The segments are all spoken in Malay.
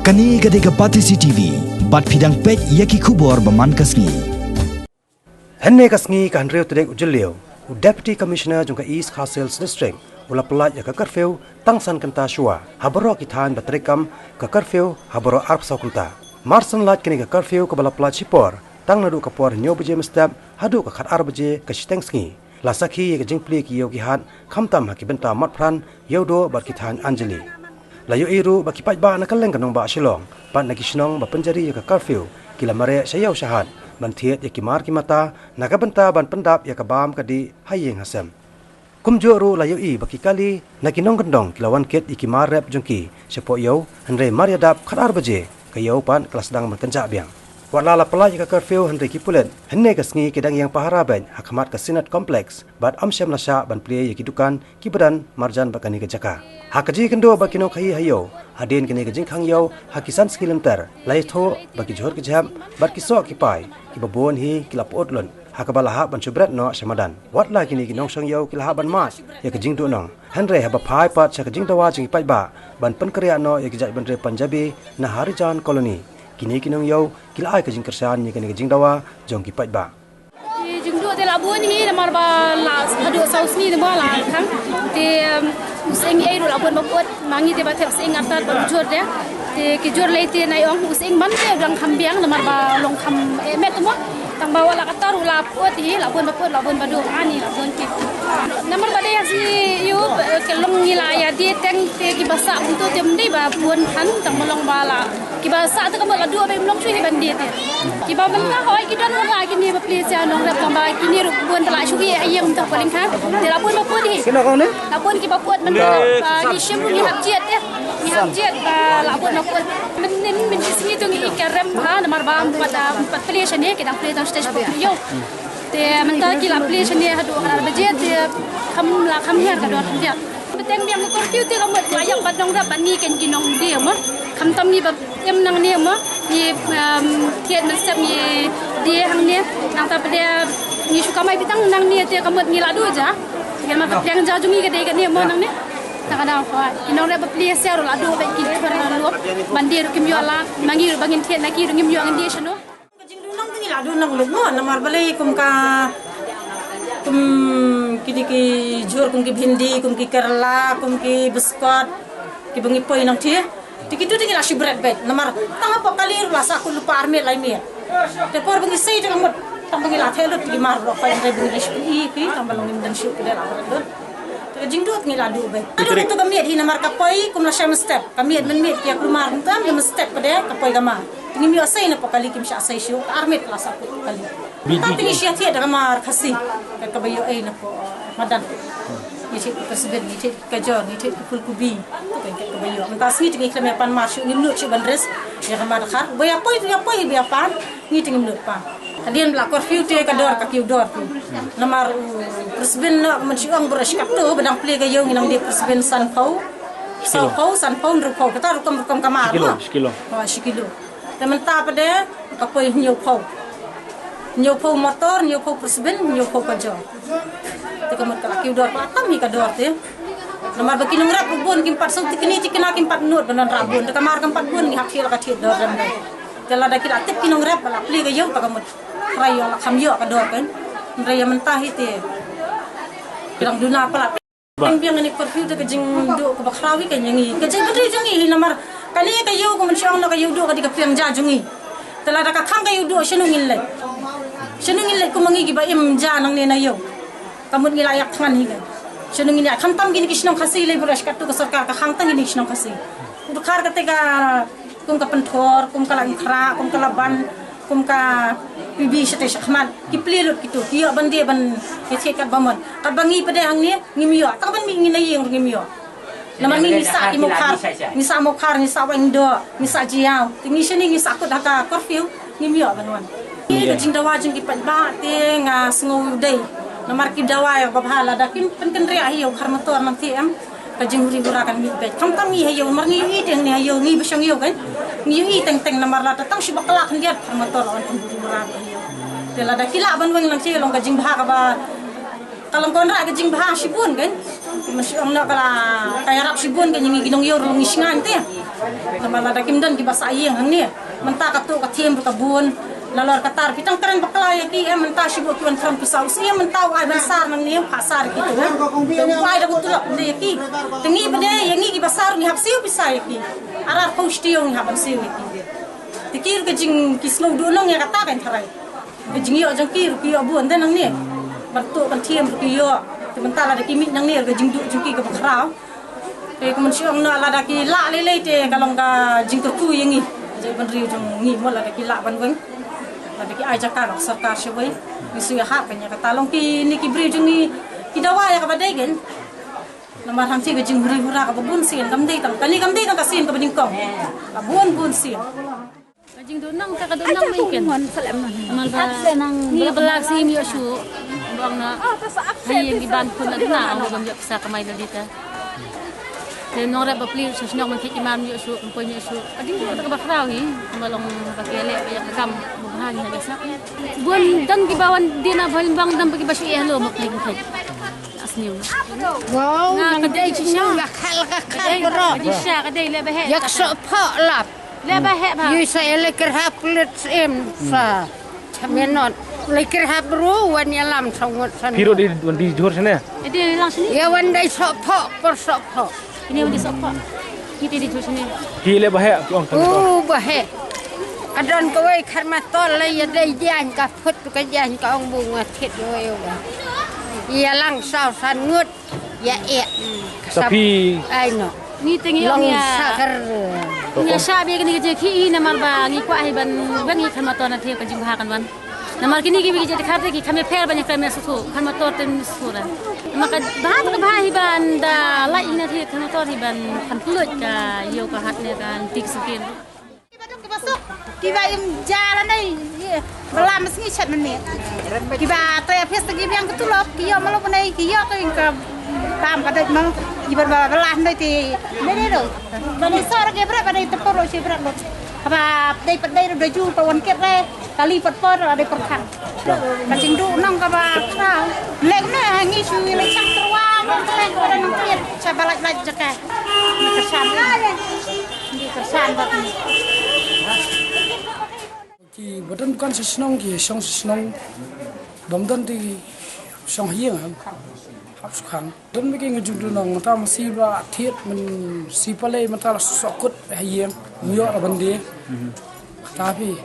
Kani gade ke Pati CCTV, bat fidang pek yaki kubor baman kasngi. Henne kasngi kan reu tedek ujeliu, Deputy Commissioner jungka East Khasils District, ula pelat ya ke curfew tangsan kenta shua, habaro kitan batrekam ke curfew habaro arp saukunta. Marsan lat kini ke curfew ke bala pelat Sipor, tang nadu ke por nyo beje mestap, hadu ke khat ar beje ke siteng sngi. Lasaki ya ke jingpli ki yo ki hat, kamtam haki benta mat pran, yodo bat kitan Anjali. Layu iru baki pajba nak kaleng kanong ba Shillong, pat nagisnong ba penjari ya ke curfew, kila mare sayau syahat, bantiet ya kimar kimata, nakabenta ban pendap ya kabam kadi hayeng hasem. Kumjuru layu i baki kali nakinong kendong kilawan ket ikimar rep jungki, sepo yo henre mariadap khatar baje, kayo pan kelas dang menkenjak biang. Watlala pelaj ya ke curfew henre kipulet, henne kasngi kedang yang pahara ben hakamat ke Senate Complex, bat amsyam lasya ban plie ya kidukan kibadan marjan bakani ke jaka. Hakaji kendo baki no khai hayo, hadin kini kejing khang yo, hakisan skilenter, lai tho baki johor kejam, bat kisok kipai, kibabon hi kilapot lon, hakabalaha ban subret no samadan. Watla kini kinong sang yo kilaha ban mas, ya kejing du nong. Henre haba pai pat sa kejing dawa jing pai ba, ban penkeriak no ya kejak bandre Punjabi na Harijan koloni. Kini kinong yo kilai kejing kersan ya kini kejing dawa jong kipai ba. Jengdu te labun hi namar ba la hadu saus ni de mala kan te useng ai ru labun bapot mangi te batek sing atat ba jor de te ki jor le te nai ong useng man te dang khambiang namar ba long kham met mo tang ba wala katar ula pot hi labun bapot labun badu ani labun ki namar ba de si yu ke long ni la ya de teng te ki basa untuk te mdi ba bun han tang malong bala ki basa te kamala du ba mlong chui ban de te ki ba man ka hoi ki don la ki ni ba please ya nong rap ba kini ru bun tala shugi ayam tak paling kan te labun bapot hi Kena kau ni? labun ki bapot man ni shemu ni hak jet ya ni hak jet labun bapot min sini tu ni karam ha namar ba pat please ni ki dang please stage ba yo te menta ki la please ni hadu kana bajet te kham her ka dor dia beteng biang ko tiu te kamot ayam badong rap ni ken kinong dia ma kham tam ni ba em nang ni ma ni thiet man step ni dia hang ni nang ta dia ni suka mai bitang nang ni te kamot ni la du ja gen ma yang ja jungi ke de ni ma nang ni tak ada apa inong re beli ser la du ba ki per lu mandir kim yo la mangi bangin thiet na ki ngim yo ngi dia chano Kajing dunang tu ni lah dunang lu mo namar balai kum ka kum kini ki jur kum ki bhindi kum ki kerala kum ki biskot ki bungi poi nang thie tikitu ti la shibret bet namar tang apa kali rasa ku lupa arme lai me te por bungi sei te kamut tang bungi la thelu ti mar ro fa re bungi shi ki tang balong nim dan shu ke la ro kajing du ni la du bet adu tu kamiet hi namar ka poi kum la sham step kamiet men met ki aku mar tam lim step ke de ka poi gama ini mi asai na pakali kim sha asai shu armet la sa ku kali tapi ni sia tiada kamar khasi ka bayo ai na ko madan ni cik presiden ni cik kajor ni cik ful kubi tu kan ka bayo menta sini tingi klame pan marshu ni lu cik bandres ya kamar khar boya poi boya pan ni tingi lu pa hadian la curfew te ka dor ka kiu dor tu namar presiden na mensiong beras kap tu bedang ple ga yo nginang di presiden san pau san pau ru pau kata rukam kamar Sekilo. oh sekilo temen ta pada kapoi nyau pau motor nyau pau presben nyau pau kajo te kamar ka kiu dor patam hi ka dor te namar baki nung rap bun kim pat sok tikini tikina kim pat nut banan rabun te kamar kam pat bun ni hak hil ka thit dor ram dai tela da kila tip kinung rap bala pli ga yo ta kamut rayo la kham yo ka dor kan rayo mentah hi te bilang duna pala biang ni curfew te kajing do ka bakrawi kan yangi kajing bedri jangi namar kali ka yo ko mensyong na ka yo do ka di ka piang ja jungi tela da ka khang ka yo do shenungin lai ko mangi ba im ja nang ne na yo kamut ngi layak than hi ga shenungin ya kham tam gini kisnong khasi lai brush ka tu ka sarkar ka khang tang gini kisnong khasi du khar ka te ka kum ka penthor kum ka lang khra kum ka laban kum ka bibi sete shakhman ki plelut kitu ki yo ban dia ban ke ka bamon ka bangi pade hang ni ngimyo ta ban mi ngi na yeng ngimyo nama ni sa mokhar ni sa wendo ni sa jiao tingi sheni ni sa ko daka curfew ni mio banwan ni ka jing dawa jing ki pat ba te nga sngo dei namar ki dawa ya babhala da kim pen ken ria hiyo khar motor mang ti am ka jing uri gura kan mi be kam tam ni hiyo mar ni i teng ni hiyo ni besang hiyo kan ni i teng teng namar la tang shi bakala kan dia khar motor on uri gura hiyo te la da kila ban weng lang chi long ka jing bha ka ba kalong konra ka jing bha shibun kan Masyong na kala kaya rap sibun kanya ngi ginong yor long isingan te. Namala da kimdan ki basayeng hang ni. Menta ka tu ka thiem ka bun lalor katar pitang keren bakla ya ki menta sibu ki wan from pisau si menta ai basar nang ni pasar ki tu. Ai da kutulak ni ki. Tengi bade yang ngi ki basar ni hap siu pisai ki. Arar pausti yang hap siu ki. Tikir ke jing ki slow du nang ya kata kan tharai. Ke jing yo jang ki ru ki yo bun den nang ni. Bantu kan thiem ru ki yo. Sementara ada kimi nang ni ke jing du jing ki ke bakrau. Ke kemensiong na la da ki la le te kalong ka jing tu yang ni. Jadi beri jong ni mo la da ki la ban weng. Ada ki ai jakar sarkar shewai misu ya hak kanya kata long ki ni ki bri jung ni ki dawa ya ka badai gen namar ham si ke jing bri hura ka bun sin kam dei tam kali kam dei tam ka sin ka bading kong ka bun sin jing do nang ka do nang mai ken amal ba ni belak si mi shu bang na hai yang di ban pun na na ang gam yak sa kamay na dita then no rap pli sa snok man ki imam yo shu ko yo shu adi ko ta bakraw hi malong bakele ya kam buhan ha gasak bun dan gibawan dina balimbang dan bagi basu ehlo makling kai asniu wow nang dai chi ya khal ka khal ro di sha ka dai le ba he yak so pho lap le ba he ba yu sai le ker hap let em sa chamenot le ker hap ru wan ya lam songot san Piro di jor sana. dia lang sini ya wan dai so pho por so pho ini di sofa kita di sini Gile bahaya tuang bahe adon ko wei kharma tol le ya dai jan ka phut ka jan ka ong bunga thit wei wa ya lang sao san ngut ya e Tapi ai no ni tengi long ya sakar ya shabi kini je ki na mar ba ngi kwa hi ban bangi khan to na the ka jing ha kan ban namar kini ki je khate ki khame fer ban ka me su khan to tem sura maka bahan ka bhahi ban da la ina the khan to ri ban khan pulut ka yo ka hat ne kan tik skin Kiba im jalan đây belam meski chat menit. Kiba to ya pesta ki yang ketulop ki yo malu panai ki yo ka ka tam ka dek mang kiba belam dai ti ne do. Bani sor ke bra bani te poro si bra lo. Apa dai padai do ju to wan ket re kali pat por ada perkhang. Ka jing du nong ka ba ka. Lek na ngi su le chang terwa ko le ko nang tiet cha balak laj jaka. Ni kesan. Ni kesan bat ni. Ki badan bukan sesenong ki song sesenong bamdan di song hiang hap sukhang dan bikin ngejung dunong mata masih ba thiet men sipale mata sokut hiang myo abande tapi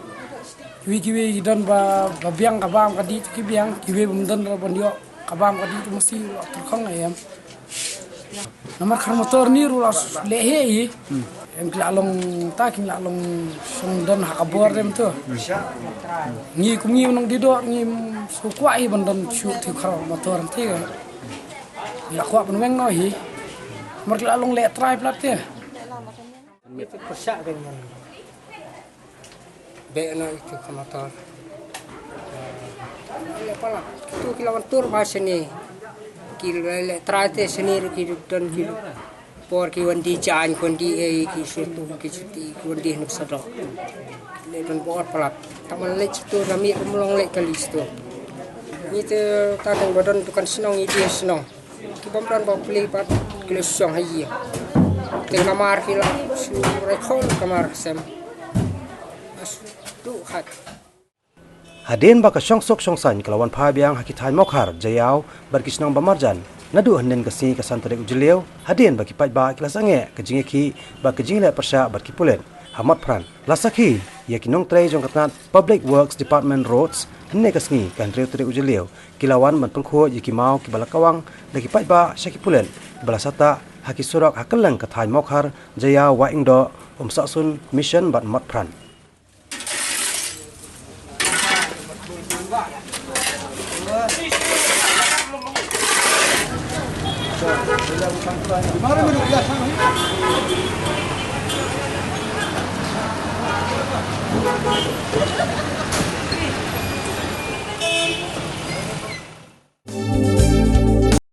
wi dan ba biang kabam kadi ki biang ki we bamdan ra bandio kabam kadi tu masih terkhang ayam namar khar motor ni ru lehe em lalong ta king lalong song don hakabor dem tu ngi kum ngi nong dido ngi su kwai bandon chu thi khar motor thi ya kwa pen weng no hi mar lalong le trai plat te ni persa dengan be no itu motor ya pala tu kilawan tur ba sini kil le trai te sini ki don kilo por ki wandi chan kondi e ki situ ki cuti wandi nuk sadok le don bor palak taman le situ rami umlong le kali situ ni te ta tang badan tukan senong i dia senong ki bamran ba pli pat ki le song hayi te kamar ki la su rekol kamar sem as tu khat Haden baka syongsok syongsan kelawan phabiang hakitan mokhar jayau berkisnang bamarjan nadu handen kasi kasan tere ujliau haden baki pai ba kilasange kejinge ki ba kejingle persya barki pulen hamat pran lasakhi yakinong trei jong katnat Public Works Department roads henne kasngi kan tere ujliau kilawan man pengkho yikimau ki balakawang daki pai ba syaki pulen balasata haki surak hakelang kathai mokhar jayau wa ingdo umsasun mission bat mat pran Mari